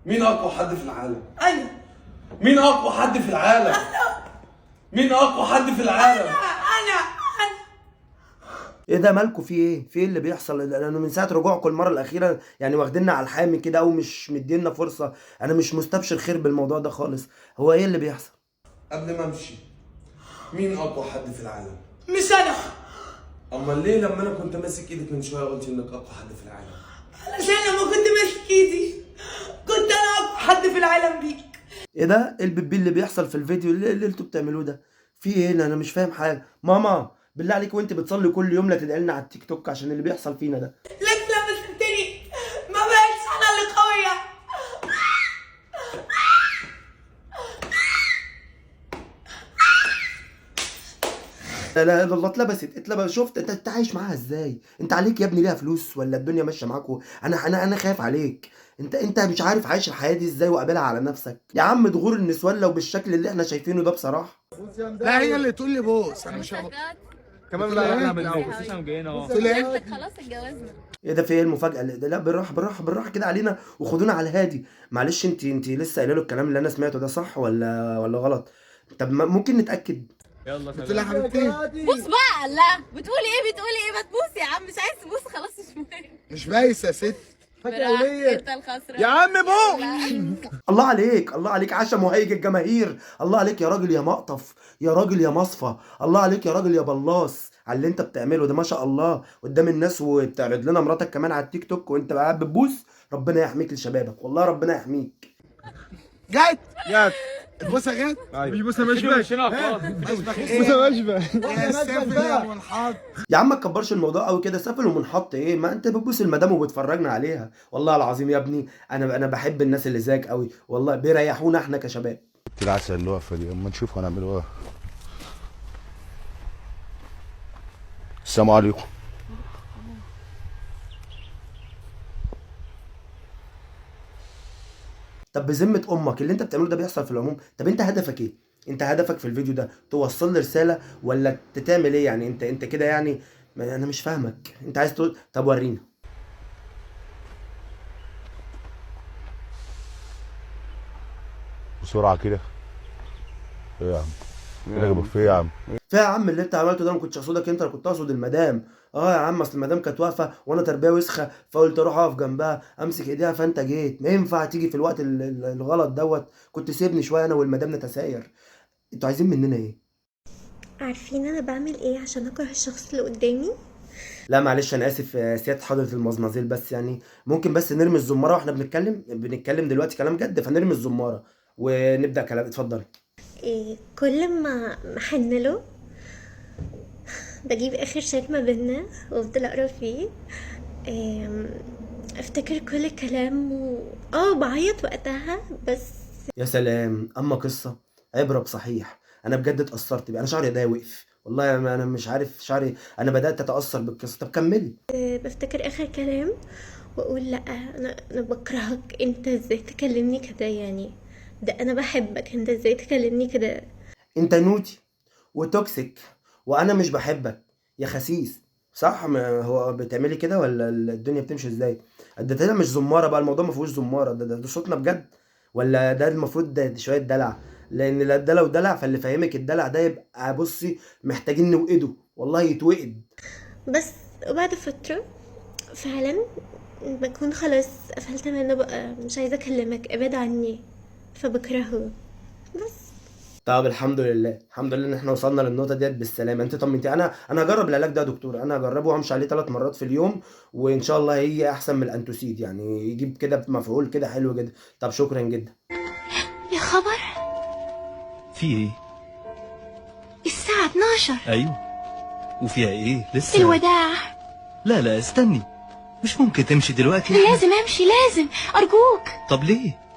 مين اقوى حد في العالم؟ انا. مين اقوى حد في العالم؟ مين اقوى حد في العالم؟ انا. ايه ده مالكوا في ايه؟ في ايه اللي بيحصل؟ انا من ساعه رجوعكم المره الاخيره يعني واخديننا على الحامي كده او مش مدينا فرصه. انا مش مستبشر خير بالموضوع ده خالص. هو ايه اللي بيحصل؟ قبل ما امشي، مين اقوى حد في العالم؟ مش انا. امال ليه لما انا كنت ماسك ايدك من شويه قلت انك اقوى حد في العالم؟ علشان لما كنت ماسك ايدي كنت انا اقوى حد في العالم بيك. ايه ده؟ ايه البيبي اللي بيحصل في الفيديو اللي انتوا بتعملوه ده؟ في ايه؟ انا مش فاهم حاجه. ماما بالله عليك وانت بتصلي كل يوم لا تدعي لنا على التيك توك عشان اللي بيحصل فينا ده. لكن لما سبتني ما بقتش انا اللي قويه. لا لا لا الله، اتلبست. شفت انت عايش معاها ازاي؟ انت عليك يا ابني ليها فلوس ولا الدنيا ماشيه معاكوا؟ انا خايف عليك. انت مش عارف عايش الحياه دي ازاي وقابلها على نفسك يا عم. ضغور النسوان لو بالشكل اللي احنا شايفينه ده بصراحه. لا هي اللي تقول لي بص انا مش كمان لا احنا بنبص جايين اهو. خلاص اتجوزنا. ايه ده؟ في ايه المفاجاه اللي ده؟ لا بالراحه كده علينا وخدونا على الهادي. معلش انت لسه قايله له الكلام اللي انا سمعته ده صح ولا غلط؟ طب ممكن نتاكد؟ يلا قلت لها حبيبتي بص بقى. لا بتقولي ايه ما تبوس يا عم. مش عايز تبوس خلاص مش مهم. مش بايس يا ست. انت الخسران يا عم بو. الله عليك عشا مهيج الجماهير. الله عليك يا راجل يا مقطف، يا راجل يا مصفى. الله عليك يا راجل يا بلاص على اللي انت بتعمله ده ما شاء الله قدام الناس، وبتعرض لنا مراتك كمان على التيك توك وانت قاعد بتبوس. ربنا يحميك لشبابك، والله ربنا يحميك. جت البوسه جت. مش بص مش بوسه مشبه يا سافل يا منحط. يا عم ما تكبرش الموضوع قوي كده. سافل ومنحط ايه؟ ما انت بتبوس المدام وبتفرجنا عليها. والله العظيم يا ابني انا بحب الناس اللي زيك قوي والله، بيريحونا احنا كشباب. العسل اللي واقفه دي اما نشوف هنعمله ايه. السلام عليكم. طب بذمة امك اللي انت بتعمله ده بيحصل في العموم؟ طب انت هدفك ايه؟ انت هدفك في الفيديو ده توصل لي رسالة ولا تعمل ايه يعني؟ انت كده يعني انا مش فاهمك. انت عايز تقول طب ورينا. بسرعه كده. ايه يا عم؟ ايه اللي فيه يا عم؟ فيها يا عم اللي انت عملته ده ما كنتش اقصدك انت، انا كنت اقصد المدام. اه يا عم اصل المدام كانت واقفه وانا تربيه وسخه فقلت اروح اقف جنبها امسك ايديها فانت جيت. ما ينفع تيجي في الوقت الغلط دوت. كنت سيبني شويه انا والمدام نتساير. انتوا عايزين مننا ايه؟ عارفين انا بعمل ايه عشان اكره الشخص اللي قدامي؟ لا معلش انا اسف سياده حضره المزمزيل، بس يعني ممكن بس نرمي الزماره واحنا بنتكلم دلوقتي كلام جد، فنرمي الزماره ونبدا كلام. اتفضلي. إيه كل ما احن له بجيب اخر شات ما بينا وافضل اقرا فيه. افتكر كل الكلام بعيط وقتها بس. يا سلام، اما قصه عبره بصحيح. انا بجد اتاثرت بيه. انا شعري ده وقف والله. انا مش عارف شعري، انا بدات اتاثر بالقصه. طب كملي. بفتكر اخر كلام واقول لا انا بكرهك. انت ازاي تكلمني كده يعني؟ ده انا بحبك، انت ازاي تكلمني كده؟ انت نوتي وتوكسيك وانا مش بحبك يا خسيس. صح؟ ما هو بتعملي كده ولا الدنيا بتمشي ازاي؟ ده مش زماره بقى، الموضوع ما فيهوش زماره. ده صوتنا بجد ولا ده المفروض ده شويه دلع؟ لان ده لو دلع فاللي فاهمك الدلع ده يبقى بصي محتاجين نوقده والله يتوقد. بس وبعد فترة فعلا بكون خلاص قفلت منه بقى، مش عايزة اكلمك، ابعد عني، فبكرهه بس. طب الحمد لله ان احنا وصلنا للنقطه ديت بالسلامه. انت طمنتي. انا هجرب العلاج ده يا دكتور. انا هجربه وامشي عليه 3 مرات في اليوم وان شاء الله هي احسن من الانتوسيد، يعني يجيب كده مفعول كده حلو جدا. طب شكرا جدا. يا خبر، في ايه؟ الساعة 12. ايوه وفيها ايه لسه؟ الوداع. لا استني، مش ممكن تمشي دلوقتي. لازم امشي، لازم ارجوك. طب ليه؟